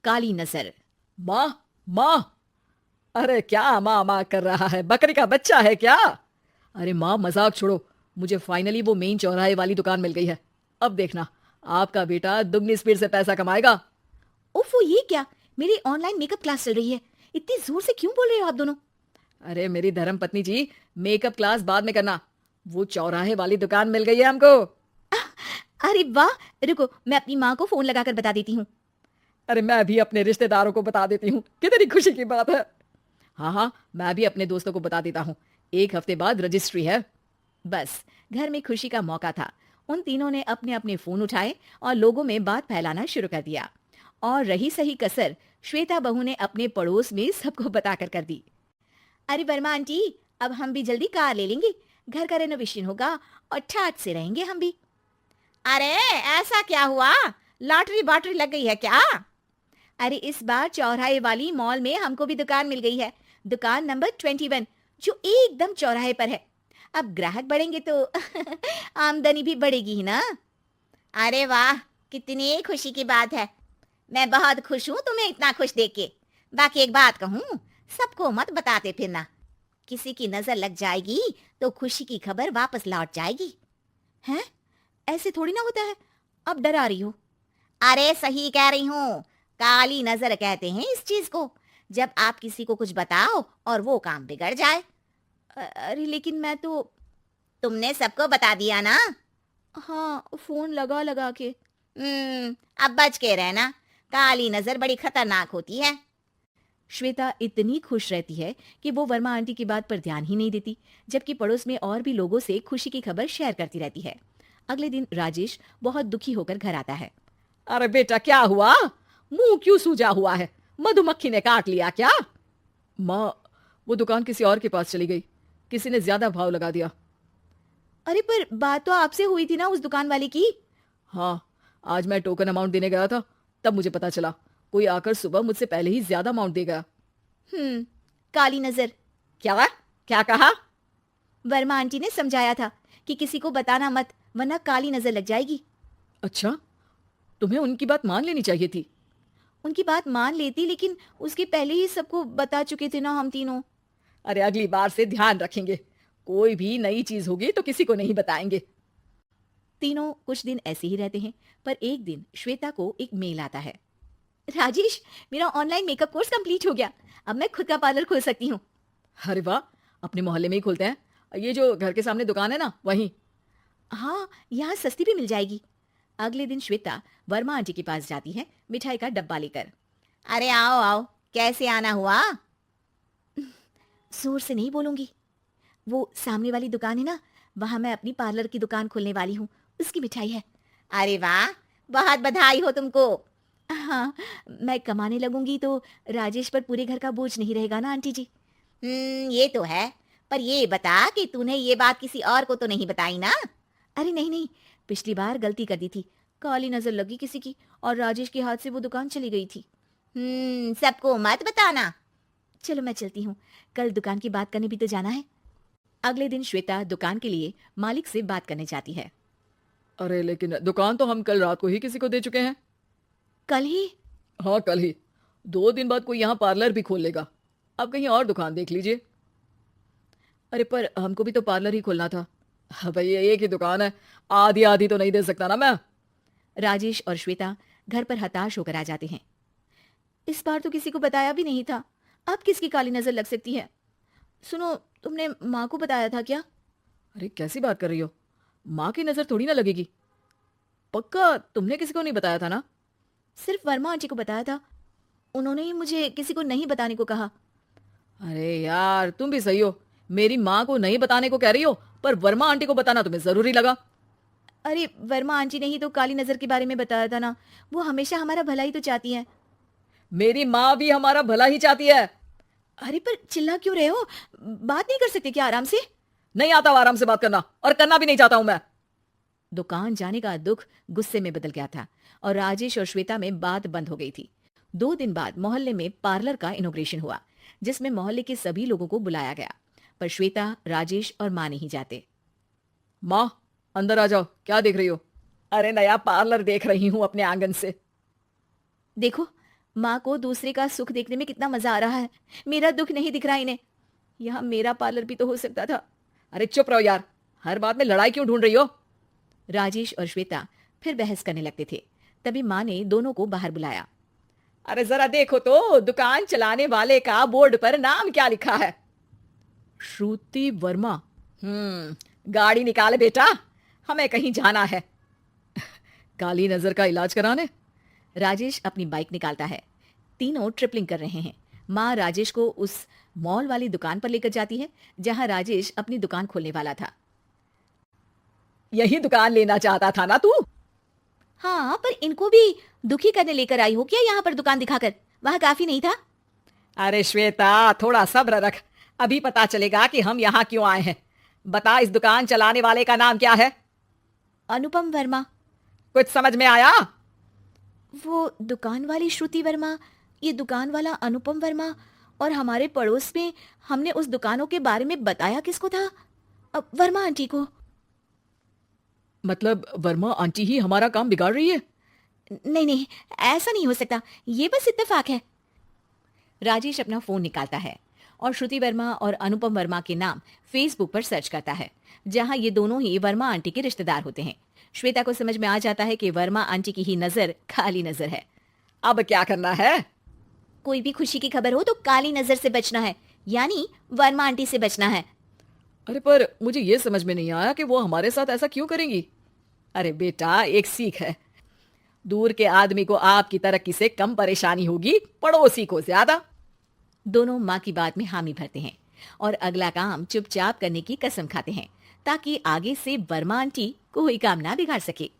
काली नजर। माँ, माँ, अरे क्या माँ माँ कर रहा है? बकरी का बच्चा है क्या? अरे माँ, मजाक छोड़ो। मुझे फाइनली वो मेन चौराहे वाली दुकान मिल गई है। अब देखना, आपका बेटा दुगनी स्पीड से पैसा कमाएगा। ओफो, ये क्या? मेरी ऑनलाइन मेकअप क्लास चल रही है, इतनी जोर से क्यों बोल रहे हो आप दोनों? अरे मेरी धर्म पत्नी जी, मेकअप क्लास बाद में करना। वो चौराहे वाली दुकान मिल गई है हमको। अरे वाह, रुको मैं अपनी माँ को फोन लगाकर बता देती हूँ। अरे मैं भी अपने रिश्तेदारों को बता देती हूँ, कितनी खुशी की बात है। हाँ हाँ, मैं भी अपने दोस्तों को बता देता हूँ। 1 हफ्ते बाद रजिस्ट्री है। बस, घर में खुशी का मौका था। उन तीनों ने अपने अपने फोन उठाए और लोगों में बात फैलाना शुरू कर दिया। और रही सही कसर श्वेता बहू ने अपने पड़ोस में सबको बताकर कर दी। अरे वर्मा आंटी, अब हम भी जल्दी कार ले लेंगे, घर का रेनोवेशन होगा और ठाट से रहेंगे हम भी। अरे ऐसा क्या हुआ? लॉटरी बाटरी लग गई है क्या? अरे इस बार चौराहे वाली मॉल में हमको भी दुकान मिल गई है, दुकान नंबर 21, जो एकदम चौराहे पर है। अब ग्राहक बढ़ेंगे तो आमदनी भी बढ़ेगी ही ना। अरे वाह, कितनी खुशी की बात है। मैं बहुत खुश हूँ तुम्हें इतना खुश देख के। बाकी एक बात कहूँ, सबको मत बताते फिरना। किसी की नजर लग जाएगी तो खुशी की खबर वापस लौट जाएगी। हैं? ऐसे थोड़ी ना होता है, अब डरा रही हो। अरे सही कह रही हूँ, काली नजर कहते हैं इस चीज को, जब आप किसी को कुछ बताओ और वो काम बिगड़ जाए। अरे लेकिन मैं तो। तुमने सबको बता दिया ना? हाँ, फोन लगा लगा के। अब बच के रहना, काली नजर बड़ी खतरनाक होती है। श्वेता इतनी खुश रहती है कि वो वर्मा आंटी की बात पर ध्यान ही नहीं देती, जबकि पड़ोस में और भी लोगों से खुशी की खबर शेयर करती रहती है। अगले दिन राजेश बहुत दुखी होकर घर आता है। अरे बेटा, क्या हुआ? मुंह क्यों सूजा हुआ है? मधुमक्खी ने काट लिया क्या? माँ, वो दुकान किसी और के पास चली गई। किसी ने ज्यादा भाव लगा दिया। अरे पर बात तो आपसे हुई थी ना उस दुकान वाले की। हाँ, आज मैं टोकन अमाउंट देने गया था, तब मुझे पता चला कोई आकर सुबह मुझसे पहले ही ज्यादा अमाउंट दे गया। काली नजर। क्या? क्या कहा? वर्मा आंटी ने समझाया था कि किसी को बताना मत, वरना काली नजर लग जाएगी। अच्छा, तुम्हें उनकी बात मान लेनी चाहिए थी। उनकी बात मान लेती, लेकिन उसके पहले ही सबको बता चुके थे ना हम तीनों। अरे अगली बार से ध्यान रखेंगे। कोई भी नई चीज होगी तो किसी को नहीं बताएंगे। तीनों कुछ दिन ऐसे ही रहते हैं, पर एक दिन श्वेता को एक मेल आता है। राजेश, मेरा ऑनलाइन मेकअप कोर्स कंप्लीट हो गया, अब मैं खुद का पार्लर खोल सकती हूँ। अरे वाह, अपने मोहल्ले में ही खोलते हैं। ये जो घर के सामने दुकान है ना, वहीं। हाँ, यहाँ सस्ती भी मिल जाएगी। अगले दिन श्वेता वर्मा आंटी के पास जाती है मिठाई का डब्बा लेकर। अरे आओ आओ, कैसे आना हुआ? जोर से नहीं बोलूंगी। वो सामने वाली दुकान है ना, वहां मैं अपनी पार्लर की दुकान खोलने वाली हूँ, उसकी मिठाई है। अरे वाह, बहुत बधाई हो तुमको। हाँ, मैं कमाने लगूंगी तो राजेश पर पूरे घर का बोझ नहीं रहेगा ना आंटी जी। ये तो है, पर ये बता कि तूने ये बात किसी और को तो नहीं बताई ना? अरे नहीं नहीं, पिछली बार गलती कर दी थी, काली नजर लगी किसी की और राजेश के हाथ से वो दुकान चली गई थी। सबको मत बताना। चलो मैं चलती हूँ, कल दुकान की बात करने भी तो जाना है। अगले दिन श्वेता दुकान के लिए मालिक से बात करने जाती है। अरे लेकिन दुकान तो हम कल रात को ही किसी को दे चुके हैं। कल ही? हाँ, कल ही। 2 दिन बाद कोई यहाँ पार्लर भी खोल लेगा। आप कहीं और दुकान देख लीजिए। अरे पर हमको भी तो पार्लर ही खोलना था। हाँ भाई, ये एक ही दुकान है, आधी आधी तो नहीं दे सकता ना मैं। राजेश और श्वेता घर पर हताश होकर आ जाते हैं। इस बार तो किसी को बताया भी नहीं था, अब किसकी काली नजर लग सकती है? सुनो, तुमने माँ को बताया था क्या? अरे कैसी बात कर रही हो? माँ की नजर थोड़ी ना लगेगी। पक्का तुमने किसी को नहीं बताया था ना? सिर्फ वर्मा आंटी को बताया था, उन्होंने ही मुझे किसी को नहीं बताने को कहा। अरे यार, तुम भी सही हो। मेरी माँ को नहीं बताने को कह रही हो, पर वर्मा आंटी को बताना तुम्हें जरूरी लगा। अरे वर्मा आंटी ने ही तो काली नजर के बारे में बताया था ना, वो हमेशा हमारा भला ही तो चाहती है। मेरी माँ भी हमारा भला ही चाहती है। अरे पर चिल्ला क्यों रहे हो? बात नहीं कर सकते क्या आराम से? नहीं आता आराम से बात करना, और करना भी नहीं चाहता हूं मैं। दुकान जाने का दुख गुस्से में बदल गया था और राजेश और श्वेता में बात बंद हो गई थी। 2 दिन बाद मोहल्ले में पार्लर का इनॉग्रेशन हुआ, जिसमें मोहल्ले के सभी लोगों को बुलाया गया, पर श्वेता, राजेश और माँ नहीं जाते। माँ, अंदर आ जाओ, क्या देख रही हो? अरे नया पार्लर देख रही हूँ अपने आंगन से। देखो, माँ को दूसरे का सुख देखने में कितना मजा आ रहा है, मेरा दुख नहीं दिख रहा इन्हें। यहाँ मेरा पार्लर भी तो हो सकता था। अरे चुप रहो यार, हर बात में लड़ाई क्यों ढूंढ रही हो? राजेश और श्वेता फिर बहस करने लगते थे। तभी माँ ने दोनों को बाहर बुलाया। अरे जरा देखो तो दुकान चलाने वाले का बोर्ड पर नाम क्या लिखा है? श्रुति वर्मा। गाड़ी निकाले बेटा, हमें कहीं जाना है। काली नजर का इलाज कराने? राजेश अपनी बाइक निकालता है। तीनों ट्रिपलिंग कर रहे हैं। माँ राजेश को उस मॉल वाली दुकान पर लेकर जाती है जहां राजेश अपनी दुकान खोलने वाला था। यही दुकान लेना चाहता था ना तू? हाँ, पर इनको भी दुखी करने लेकर आई हो क्या यहाँ पर दुकान दिखाकर? वहां काफी नहीं था? अरे श्वेता, थोड़ा सब्र रख, अभी पता चलेगा कि हम यहाँ क्यों आए हैं। बता, इस दुकान चलाने वाले का नाम क्या है? अनुपम वर्मा। कुछ समझ में आया? वो दुकान वाली श्रुति वर्मा, ये दुकान वाला अनुपम वर्मा, और हमारे पड़ोस में हमने उस दुकानों के बारे में बताया किसको था? वर्मा आंटी को। मतलब वर्मा आंटी ही हमारा काम बिगाड़ रही है? नहीं नहीं, ऐसा नहीं हो सकता, ये बस इत्तेफाक है। राजेश अपना फोन निकालता है और श्रुति वर्मा और अनुपम वर्मा के नाम फेसबुक पर सर्च करता है, जहां ये दोनों ही वर्मा आंटी के रिश्तेदार होते हैं। श्वेता को समझ में आ जाता है कि वर्मा आंटी की ही नजर काली नजर है। अब क्या करना है? कोई भी खुशी की खबर हो तो काली नजर से बचना है, यानी वर्मा आंटी से बचना है। अरे पर मुझे ये समझ में नहीं आया कि वो हमारे साथ ऐसा क्यों करेंगी? अरे बेटा, एक सीख है, दूर के आदमी को आपकी तरक्की से कम परेशानी होगी, पड़ोसी को ज्यादा। दोनों माँ की बात में हामी भरते हैं और अगला काम चुपचाप करने की कसम खाते हैं, ताकि आगे से वर्मा आंटी कोई काम ना बिगाड़ सके।